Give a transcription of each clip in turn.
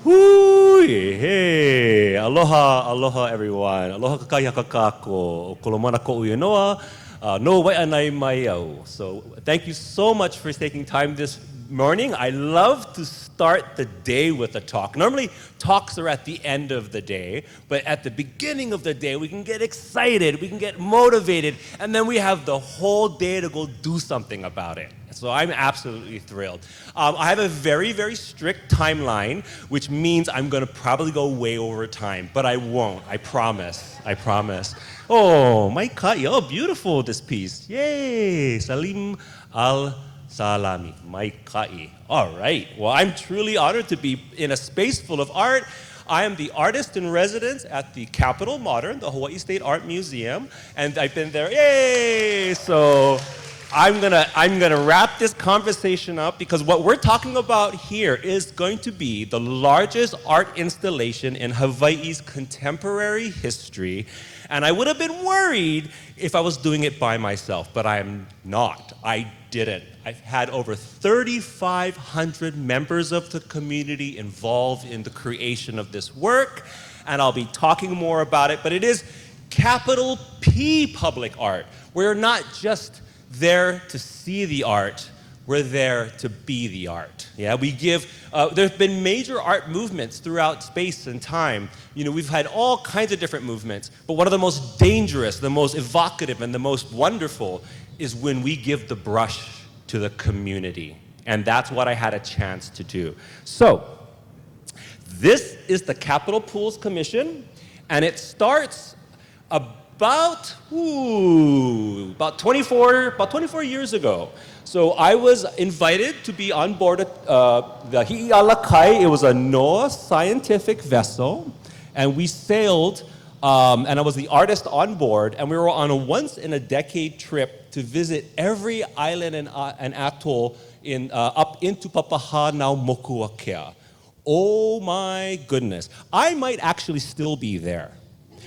Woo! Hey! Aloha, aloha everyone. Aloha kakaya kakako. Kolomana ko uyanoa. No way anai mai au. So thank you so much for taking time this morning. I love to start the day with a talk. Normally talks are at the end of the day, but at the beginning of the day we can get excited, we can get motivated, and then we have the whole day to go do something about it. So I'm absolutely thrilled. I have a very, very strict timeline, which means I'm going to probably go way over time, but I won't. I promise. I promise. Oh, my kai. Oh, beautiful, this piece. Yay. Salim al-Salami. My kai. All right. Well, I'm truly honored to be in a space full of art. I am the artist in residence at the Capitol Modern, the Hawaii State Art Museum, and I've been there. Yay! So I'm gonna wrap this conversation up because what we're talking about here is going to be the largest art installation in Hawaii's contemporary history. And I would have been worried if I was doing it by myself, but I'm not. I didn't. I've had over 3,500 members of the community involved in the creation of this work, and I'll be talking more about it, but it is capital P public art. We're not just there to see the art, we're there to be the art. Yeah, we give, there's been major art movements throughout space and time. You know, we've had all kinds of different movements, but one of the most dangerous, the most evocative, and the most wonderful is when we give the brush to the community. And that's what I had a chance to do. So, this is the Capitol Pools Commission, and it starts about 24 years ago. So I was invited to be on board the Hi'ialakai. It was a NOAA scientific vessel, and we sailed, and I was the artist on board, and we were on a once-in-a-decade trip to visit every island and atoll up into Papahanaumokuakea. Oh my goodness. I might actually still be there.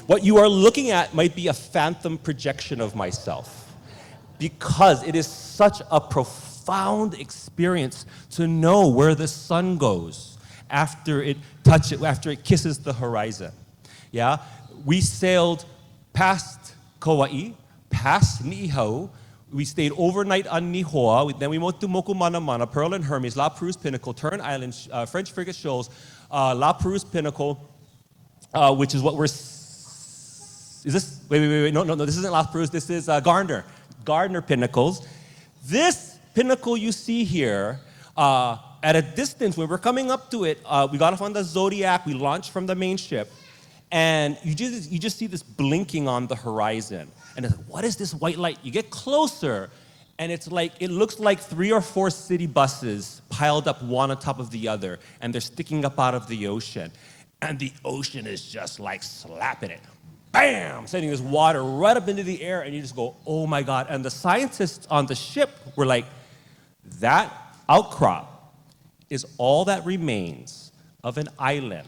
What you are looking at might be a phantom projection of myself because it is such a profound experience to know where the sun goes after it kisses the horizon. Yeah, we sailed past Kauai, past Niihau. We stayed overnight on Nihoa. Then we went to Mokumanamana, Pearl and Hermes, La Perouse Pinnacle, Turn Island, French Frigate Shoals, La Perouse Pinnacle, which is what we're. Is this? Wait. No. This isn't La Perouse. This is Gardner Pinnacles. This pinnacle you see here, at a distance, when we're coming up to it, we got off on the Zodiac. We launched from the main ship. And you just see this blinking on the horizon. And it's like, what is this white light? You get closer, and it looks like 3 or 4 city buses piled up one on top of the other, and they're sticking up out of the ocean. And the ocean is just like slapping it. Bam! Sending this water right up into the air, and you just go, oh my God. And the scientists on the ship were like, that outcrop is all that remains of an island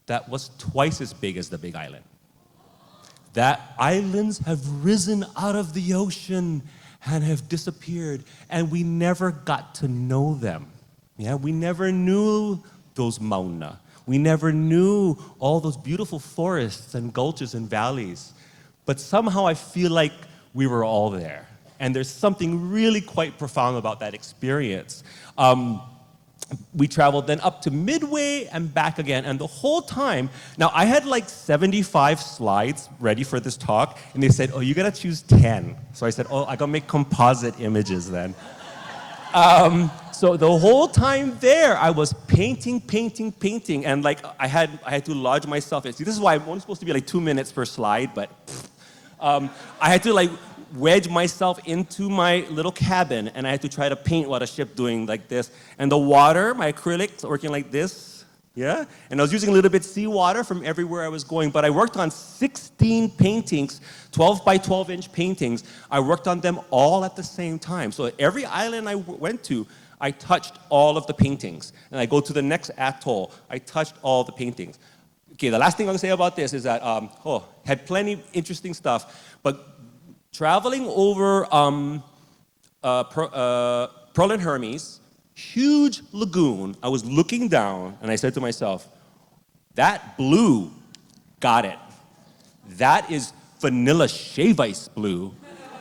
that was twice as big as the Big Island. That islands have risen out of the ocean and have disappeared, and we never got to know them. Yeah, we never knew those mauna. We never knew all those beautiful forests and gulches and valleys. But somehow I feel like we were all there. And there's something really quite profound about that experience. We traveled then up to Midway and back again, and the whole time, now I had like 75 slides ready for this talk, and they said, oh, you gotta choose 10. So I said, oh, I gotta make composite images then. So the whole time there, I was painting, and like I had to lodge myself in. See, this is why I'm only supposed to be like 2 minutes per slide, but I had to like wedge myself into my little cabin, and I had to try to paint what a ship doing like this. And the water, my acrylics working like this, yeah? And I was using a little bit seawater from everywhere I was going, but I worked on 16 paintings, 12 by 12 inch paintings. I worked on them all at the same time. So every island I went to, I touched all of the paintings. And I go to the next atoll, I touched all the paintings. Okay, the last thing I'm gonna say about this is that, had plenty of interesting stuff, but traveling over Pearl and Hermes, huge lagoon, I was looking down and I said to myself, That blue, got it. That is vanilla shave ice blue,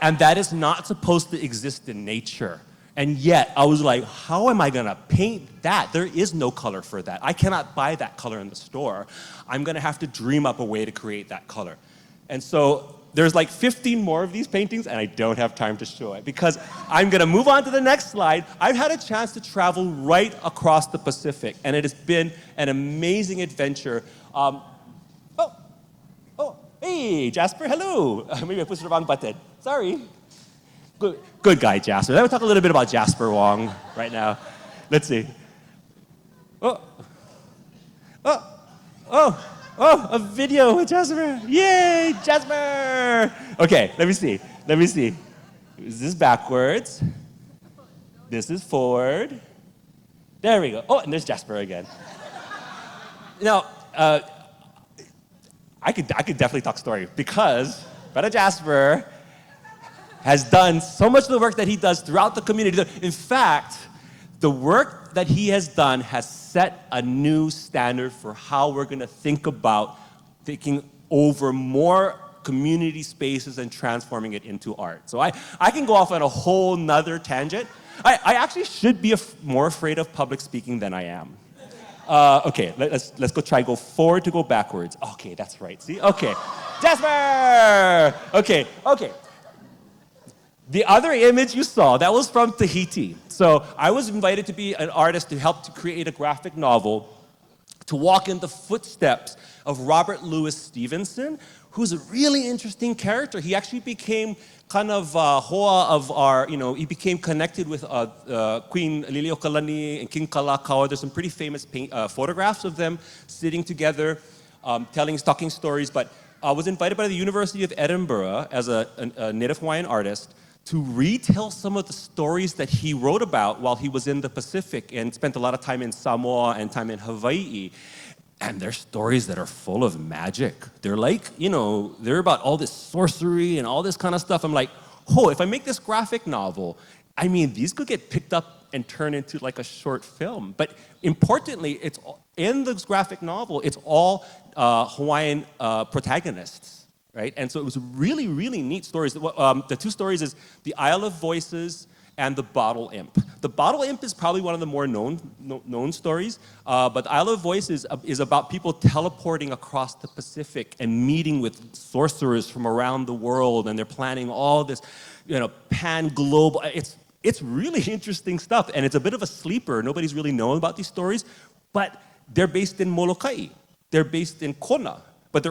and that is not supposed to exist in nature. And yet, I was like, how am I gonna paint that? There is no color for that. I cannot buy that color in the store. I'm gonna have to dream up a way to create that color. And so there's like 15 more of these paintings, and I don't have time to show it because I'm gonna move on to the next slide. I've had a chance to travel right across the Pacific, and it has been an amazing adventure. Hey, Jasper, hello. Maybe I pushed the wrong button. Sorry. Good guy, Jasper. Let me talk a little bit about Jasper Wong right now. Let's see. A video with Jasper. Yay, Jasper. Okay, let me see. Is this backwards? This is forward. There we go. Oh, and there's Jasper again. Now, I could definitely talk story because Brother Jasper has done so much of the work that he does throughout the community. In fact, the work that he has done has set a new standard for how we're going to think about taking over more community spaces and transforming it into art. So I can go off on a whole nother tangent. I actually should be more afraid of public speaking than I am. Okay, let's go forward to go backwards. Okay, that's right. See? Okay. Jasper! Okay. The other image you saw, that was from Tahiti. So I was invited to be an artist to help to create a graphic novel to walk in the footsteps of Robert Louis Stevenson, who's a really interesting character. He actually became kind of hoa of our, he became connected with Queen Liliuokalani and King Kalakaua. There's some pretty famous photographs of them sitting together, talking stories. But I was invited by the University of Edinburgh as a Native Hawaiian artist to retell some of the stories that he wrote about while he was in the Pacific and spent a lot of time in Samoa and time in Hawaii. And they're stories that are full of magic. They're like, they're about all this sorcery and all this kind of stuff. I'm like, if I make this graphic novel, these could get picked up and turned into like a short film. But importantly, it's in this graphic novel, it's all Hawaiian protagonists. Right? And so it was really, really neat stories. The two stories is The Isle of Voices and The Bottle Imp. The Bottle Imp is probably one of the more known stories, but The Isle of Voices is about people teleporting across the Pacific and meeting with sorcerers from around the world, and they're planning all this, pan-global. It's really interesting stuff, and it's a bit of a sleeper. Nobody's really known about these stories, but they're based in Molokai. They're based in Kona. But they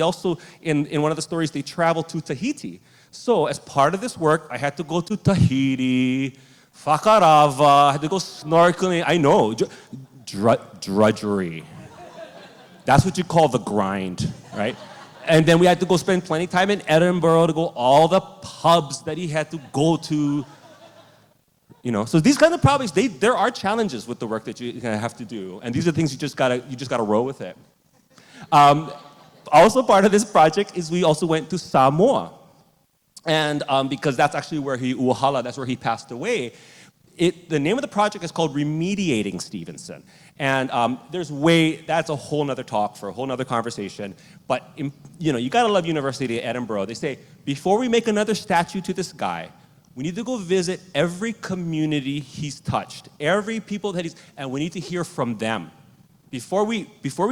also, in one of the stories, they travel to Tahiti. So as part of this work, I had to go to Tahiti, Whakarava, I had to go snorkeling. I know, drudgery. That's what you call the grind, right? And then we had to go spend plenty of time in Edinburgh to go all the pubs that he had to go to. So these kind of problems, there are challenges with the work that you have to do. And these are things you just gotta roll with it. Also part of this project is we also went to Samoa. And because that's actually where that's where he passed away. The name of the project is called Remediating Stevenson. And that's a whole nother talk for a whole nother conversation. But, you gotta love University of Edinburgh. They say, before we make another statue to this guy, we need to go visit every community he's touched, every people and we need to hear from them. Before we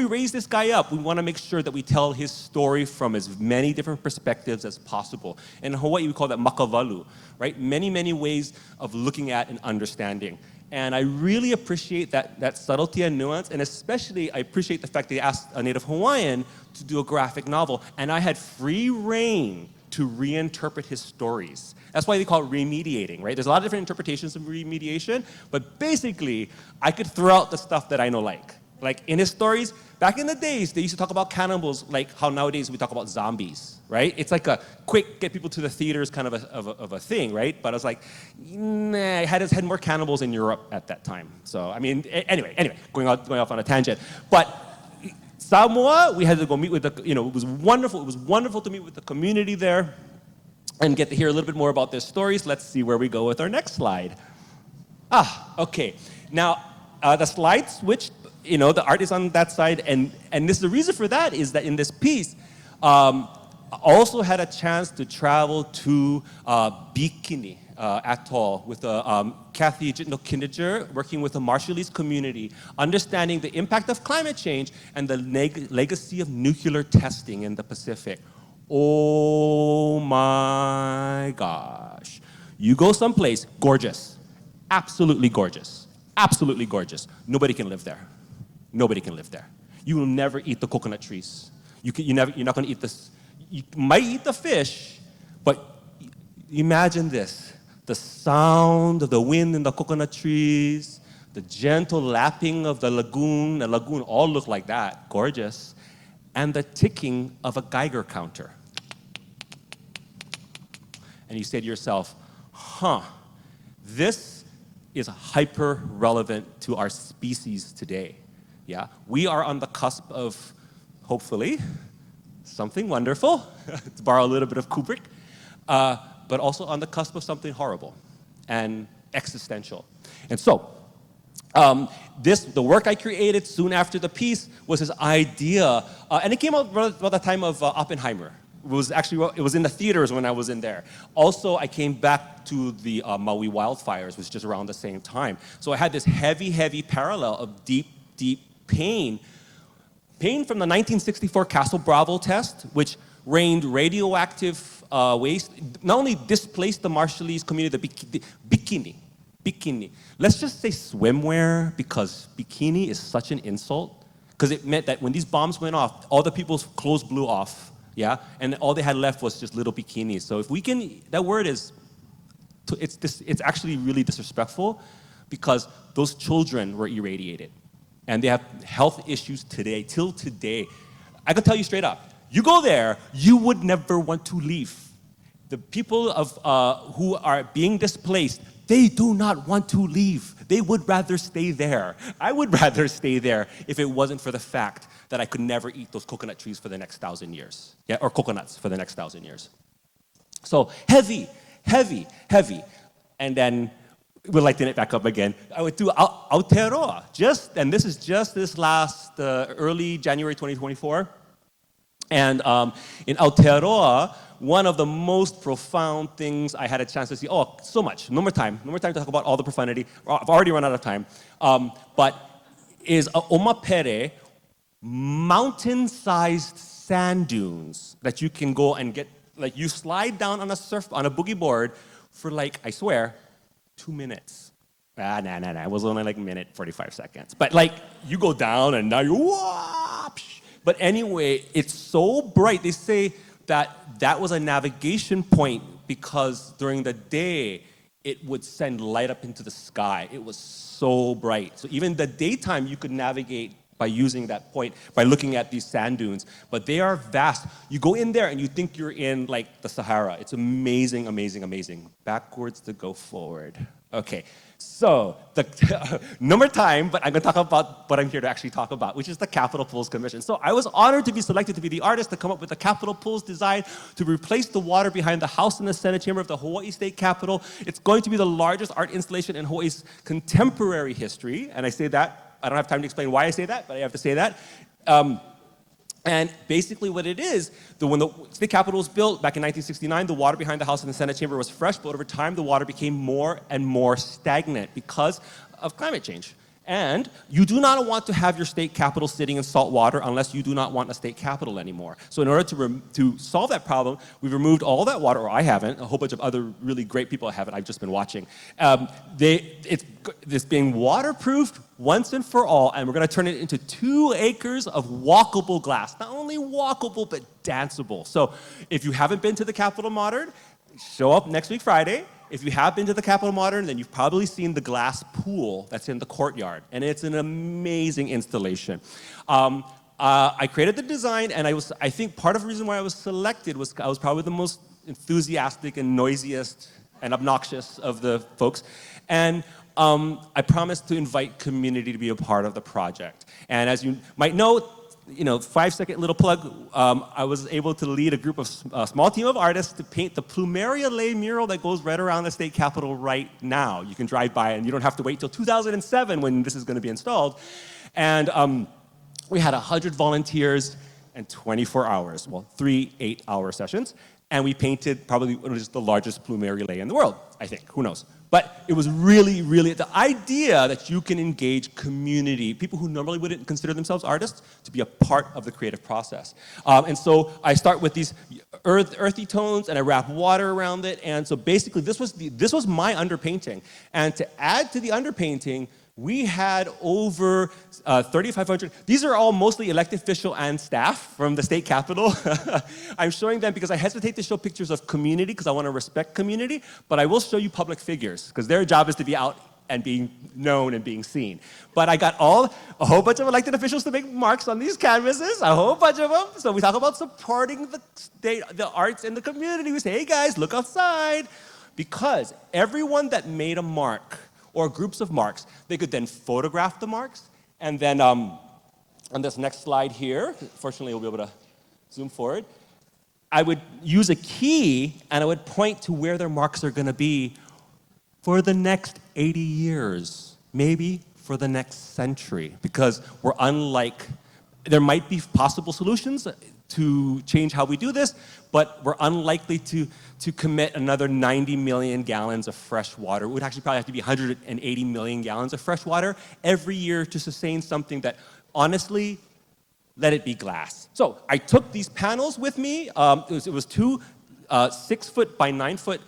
raise this guy up, we want to make sure that we tell his story from as many different perspectives as possible. In Hawaii, we call that makavalu, right? Many, many ways of looking at and understanding. And I really appreciate that subtlety and nuance, and especially I appreciate the fact that they asked a Native Hawaiian to do a graphic novel, and I had free reign to reinterpret his stories. That's why they call it remediating, right? There's a lot of different interpretations of remediation, but basically, I could throw out the stuff that I know Like in his stories, back in the days, they used to talk about cannibals like how nowadays we talk about zombies, right? It's like a quick get people to the theaters kind of a thing, right? But I was like, nah, I had more cannibals in Europe at that time. So anyway, going off on a tangent. But Samoa, we had to go meet with it was wonderful. It was wonderful to meet with the community there and get to hear a little bit more about their stories. Let's see where we go with our next slide. Okay. Now, the slide switched the art is on that side, and the reason for that is that in this piece, I also had a chance to travel to Bikini Atoll with Kathy Jitno-Kindiger, working with the Marshallese community, understanding the impact of climate change and the legacy of nuclear testing in the Pacific. Oh my gosh. You go someplace, gorgeous, absolutely gorgeous, absolutely gorgeous. Nobody can live there. Nobody can live there. You will never eat the coconut trees. You're not going to eat this. You might eat the fish, but imagine this. The sound of the wind in the coconut trees, the gentle lapping of the lagoon all look like that, gorgeous, and the ticking of a Geiger counter. And you say to yourself, this is hyper relevant to our species today. Yeah, we are on the cusp of, hopefully, something wonderful, to borrow a little bit of Kubrick, but also on the cusp of something horrible and existential. And so, the work I created soon after the piece was this idea, and it came out about the time of Oppenheimer. It was in the theaters when I was in there. Also, I came back to the Maui wildfires, which was just around the same time. So I had this heavy, heavy parallel of deep, deep pain. Pain from the 1964 Castle Bravo test, which rained radioactive waste, not only displaced the Marshallese community, the bikini. Let's just say swimwear, because bikini is such an insult, because it meant that when these bombs went off, all the people's clothes blew off, yeah? And all they had left was just little bikinis. So if we can, that word is, it's actually really disrespectful, because those children were irradiated. And they have health issues today, till today. I can tell you straight up, you go there, you would never want to leave. The people who are being displaced, they do not want to leave. They would rather stay there. I would rather stay there if it wasn't for the fact that I could never eat those coconut trees for the next 1,000 years. Yeah, or coconuts for the next 1,000 years. So heavy, heavy, heavy. And then we'll lighten it back up again. I went to Aotearoa, and this is just this last early January 2024. And in Aotearoa, one of the most profound things I had a chance to see, so much, no more time to talk about all the profundity. I've already run out of time. But is a Omapere, mountain-sized sand dunes that you can go and get, like you slide down on a boogie board for I swear, 2 minutes. Nah. It was only a minute, 45 seconds. But you go down and now you're whoop. But anyway, it's so bright. They say that was a navigation point because during the day, it would send light up into the sky. It was so bright. So even the daytime, you could navigate by using that point, by looking at these sand dunes. But they are vast. You go in there and you think you're in the Sahara. It's amazing, amazing, amazing. Backwards to go forward. Okay, so no more time, but I'm going to talk about what I'm here to actually talk about, which is the Capitol Pools Commission. So I was honored to be selected to be the artist to come up with the Capitol Pools design to replace the water behind the House and the Senate chamber of the Hawaii State Capitol. It's going to be the largest art installation in Hawaii's contemporary history, and I say that. I don't have time to explain why I say that, but I have to say that. And basically what it is, when the state capitol was built back in 1969, the water behind the House and the Senate chamber was fresh, but over time the water became more and more stagnant because of climate change. And you do not want to have your state capitol sitting in salt water unless you do not want a state capitol anymore. So in order to solve that problem, we've removed all that water, or I haven't, a whole bunch of other really great people haven't, I've just been watching. It's being waterproofed once and for all, and we're gonna turn it into 2 acres of walkable glass. Not only walkable, but danceable. So if you haven't been to the Capitol Modern, show up next week Friday. If you have been to the Capitol Modern, then you've probably seen the glass pool that's in the courtyard, and it's an amazing installation. I created the design, and I think part of the reason why I was selected was I was probably the most enthusiastic and noisiest and obnoxious of the folks, and I promised to invite community to be a part of the project. And as you might know, 5-second little plug, I was able to lead a small team of artists to paint the Plumeria Lei mural that goes right around the state capitol right now. You can drive by and you don't have to wait till 2007 when this is going to be installed. And we had 100 volunteers and 24 hours, well, 3 8-hour sessions. And we painted probably what was the largest plume relay in the world, I think, who knows. But it was really, really, the idea that you can engage community, people who normally wouldn't consider themselves artists, to be a part of the creative process. And so I start with these earthy tones, and I wrap water around it. And so basically, this was my underpainting. And to add to the underpainting, we had over 3,500. These are all mostly elected official and staff from the state capitol. I'm showing them because I hesitate to show pictures of community because I want to respect community, but I will show you public figures because their job is to be out and being known and being seen. But I got a whole bunch of elected officials to make marks on these canvases, a whole bunch of them. So we talk about supporting the state, the arts in the community. We say, hey guys, look outside. Because everyone that made a mark, or groups of marks, they could then photograph the marks, and then on this next slide here, fortunately we'll be able to zoom forward, I would use a key and I would point to where their marks are gonna be for the next 80 years, maybe for the next century, because we're unlike, there might be possible solutions to change how we do this, but we're unlikely to commit another 90 million gallons of fresh water. It would actually probably have to be 180 million gallons of fresh water every year to sustain something that, honestly, let it be glass. So I took these panels with me. It was two 6-foot by 9-foot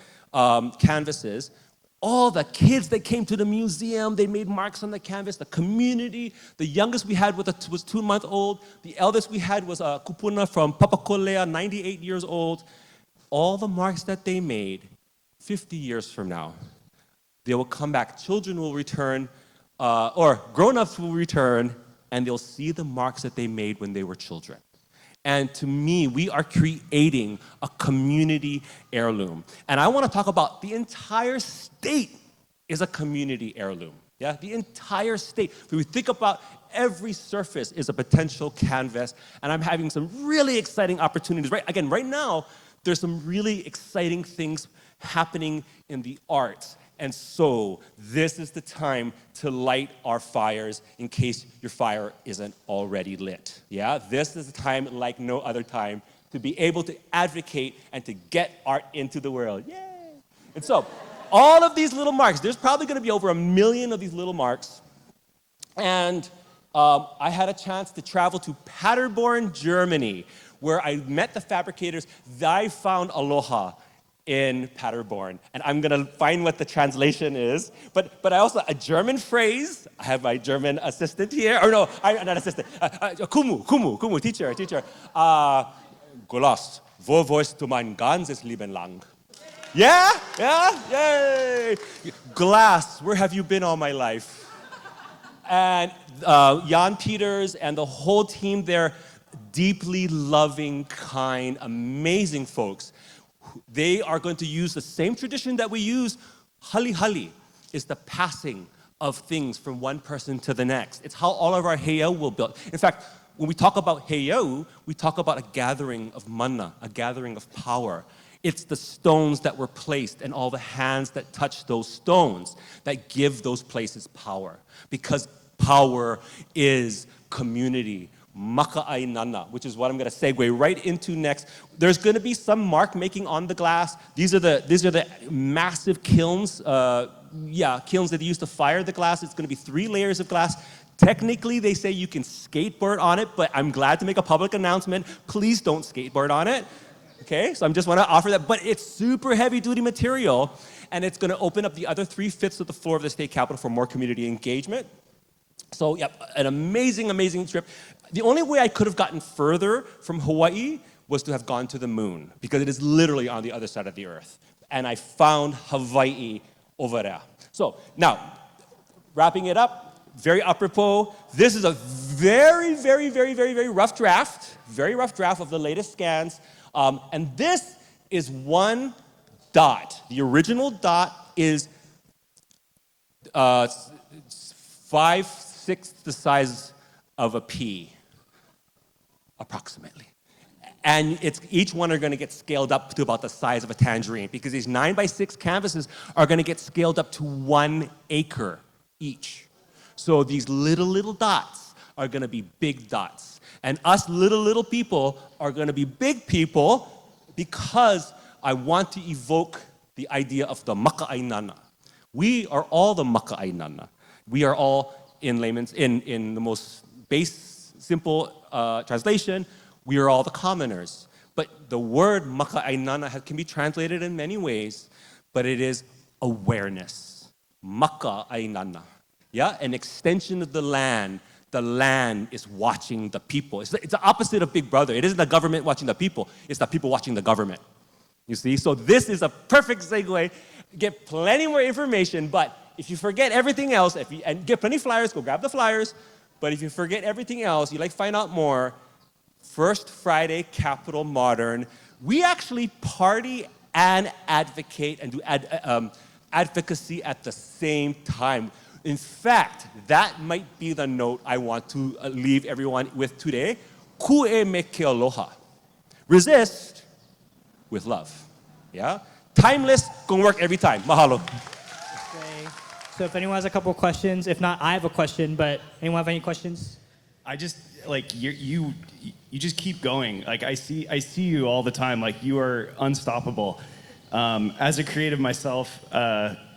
canvases. All the kids that came to the museum, they made marks on the canvas. The community, the youngest we had was 2-month-old. The eldest we had was a kupuna from Papakolea, 98 years old. All the marks that they made, 50 years from now, they will come back. Children will return, or grown-ups will return, and they'll see the marks that they made when they were children. And to me, we are creating a community heirloom. And I want to talk about the entire state is a community heirloom. Yeah, the entire state. When we think about every surface is a potential canvas, and I'm having some really exciting opportunities. Right now, there's some really exciting things happening in the arts. And so this is the time to light our fires in case your fire isn't already lit. Yeah, this is a time like no other time to be able to advocate and to get art into the world. Yay! And so all of these little marks, there's probably going to be over 1 million of these little marks. And I had a chance to travel to Paderborn, Germany, where I met the fabricators. I found aloha in Paderborn. And I'm gonna find what the translation is. But I also, a German phrase, I have my German assistant here, or no, not assistant, Kumu, teacher. Golost, wo wolltest du mein ganzes Leben lang? Yeah, yay! Glass, where have you been all my life? And Jan Peters and the whole team there, deeply loving, kind, amazing folks. They are going to use the same tradition that we use. Hali is the passing of things from one person to the next. It's how all of our heiau will build. In fact, when we talk about heiau, we talk about a gathering of mana, a gathering of power. It's the stones that were placed and all the hands that touch those stones that give those places power. Because power is community. Maka'ai nana, which is what I'm going to segue right into next. There's going to be some mark making on the glass. These are the massive kilns. Kilns that they use to fire the glass. It's going to be 3 layers of glass. Technically, they say you can skateboard on it, but I'm glad to make a public announcement. Please don't skateboard on it. Okay, so I just want to offer that. But it's super heavy-duty material, and it's going to open up the other 3/5 of the floor of the state capitol for more community engagement. So, an amazing, amazing trip. The only way I could have gotten further from Hawaii was to have gone to the moon, because it is literally on the other side of the earth. And I found Hawaii over there. So, now, wrapping it up, very apropos, this is a very, very, very, very, very rough draft of the latest scans. And this is one dot. The original dot is 5/6 the size of a pea, approximately. And each one are going to get scaled up to about the size of a tangerine, because these 9x6 canvases are going to get scaled up to 1 acre each. So these little dots are going to be big dots. And us little people are going to be big people because I want to evoke the idea of the maka'ainana. We are all the maka'ainana. We are all, in the most base, simple translation, we are all the commoners. But the word maka'ainana can be translated in many ways, but it is awareness. Maka'ainana. Yeah, an extension of the land. The land is watching the people. It's the opposite of Big Brother. It isn't the government watching the people. It's the people watching the government. You see? So this is a perfect segue. Get plenty more information, but if you forget everything else, and get plenty of flyers, go grab the flyers. But if you forget everything else, you find out more, First Friday, Capital Modern, we actually party and advocate and do advocacy at the same time. In fact, that might be the note I want to leave everyone with today. Ku'e me ke aloha. Resist with love. Yeah? Timeless, gonna work every time. Mahalo. So if anyone has a couple of questions, if not, I have a question, but anyone have any questions? I just, you just keep going. I see you all the time. You are unstoppable. As a creative myself,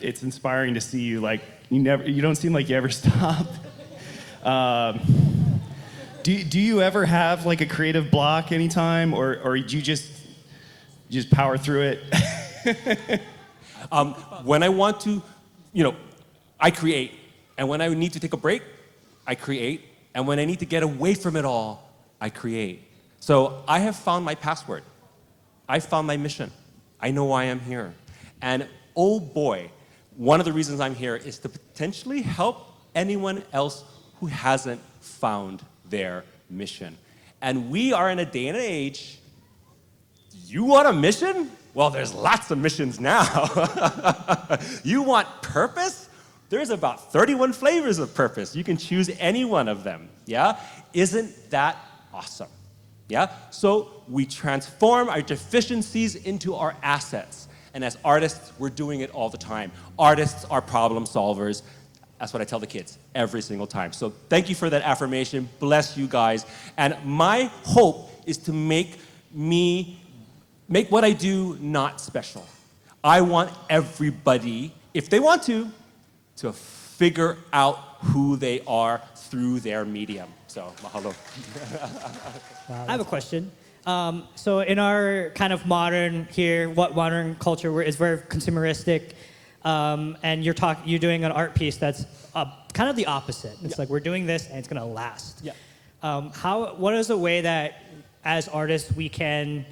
it's inspiring to see you. You don't seem like you ever stop. Do you ever have a creative block anytime, or do you just power through it? When I want to, I create. And when I need to take a break, I create. And when I need to get away from it all, I create. So I have found my password. I found my mission. I know why I'm here. And oh boy, one of the reasons I'm here is to potentially help anyone else who hasn't found their mission. And we are in a day and age, you want a mission? Well, there's lots of missions now. You want purpose? There's about 31 flavors of purpose. You can choose any one of them, yeah? Isn't that awesome? Yeah? So we transform our deficiencies into our assets. And as artists, we're doing it all the time. Artists are problem solvers. That's what I tell the kids every single time. So thank you for that affirmation. Bless you guys. And my hope is to make what I do not special. I want everybody, if they want to figure out who they are through their medium. So, mahalo. I have a question. So in our kind of modern here, what modern culture is very consumeristic, and you're doing an art piece that's kind of the opposite. It's we're doing this and it's gonna last. Yeah. What is a way that as artists we can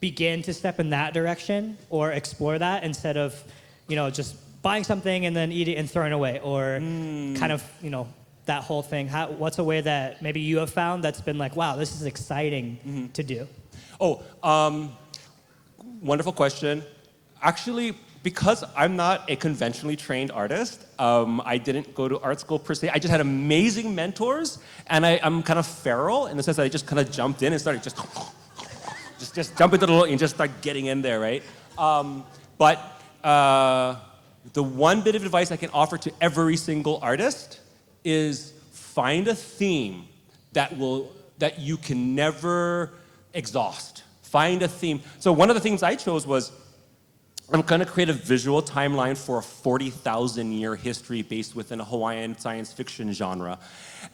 begin to step in that direction or explore that instead of, just buying something and then eating and throwing away, or kind of, that whole thing? What's a way that maybe you have found that's been wow, this is exciting to do? Wonderful question. Actually, because I'm not a conventionally trained artist, I didn't go to art school per se. I just had amazing mentors, and I'm kind of feral in the sense that I just kind of jumped in and started just jump into the and just start getting in there, right? But the one bit of advice I can offer to every single artist is find a theme that you can never exhaust. Find a theme. So one of the things I chose was I'm going to create a visual timeline for a 40,000-year history based within a Hawaiian science fiction genre.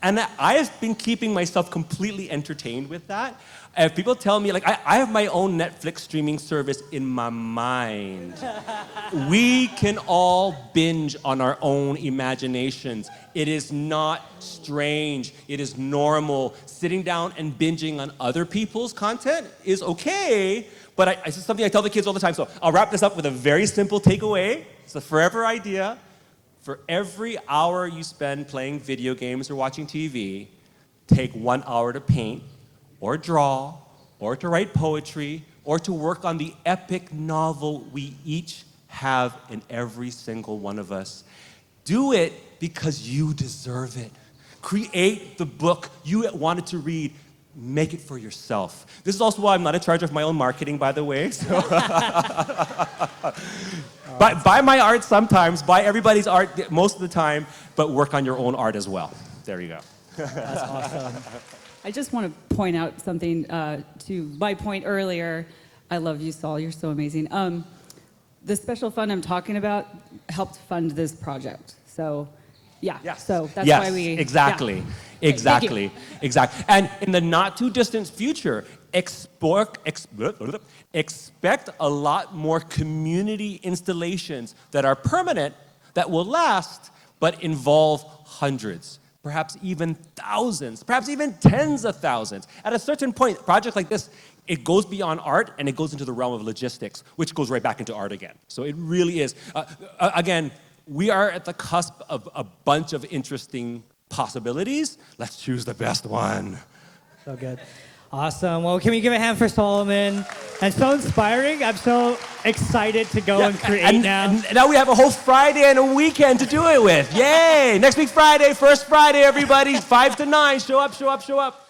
And I have been keeping myself completely entertained with that. If people tell me, I have my own Netflix streaming service in my mind. We can all binge on our own imaginations. It is not strange. It is normal. Sitting down and binging on other people's content is okay, but it's something I tell the kids all the time. So I'll wrap this up with a very simple takeaway. It's a forever idea. For every hour you spend playing video games or watching TV, take 1 hour to paint, or draw, or to write poetry, or to work on the epic novel we each have in every single one of us. Do it because you deserve it. Create the book you wanted to read. Make it for yourself. This is also why I'm not in charge of my own marketing, by the way. So buy my art sometimes, buy everybody's art most of the time, but work on your own art as well. There you go. That's awesome. I just want to point out something to my point earlier. I love you, Saul. You're so amazing. The special fund I'm talking about helped fund this project. So, yeah. Yes. So that's yes, why we. exactly. Yeah. Exactly. Exactly. And in the not too distant future, expect a lot more community installations that are permanent, that will last, but involve hundreds, perhaps even thousands, perhaps even tens of thousands. At a certain point, a project like this, it goes beyond art and it goes into the realm of logistics, which goes right back into art again. So it really is. Again, we are at the cusp of a bunch of interesting possibilities. Let's choose the best one. So good. Awesome. Well, can we give a hand for Solomon? And so inspiring. I'm so excited to go and create now. And now we have a whole Friday and a weekend to do it with. Yay! Next week, Friday, first Friday, everybody, 5 to 9. Show up, show up, show up.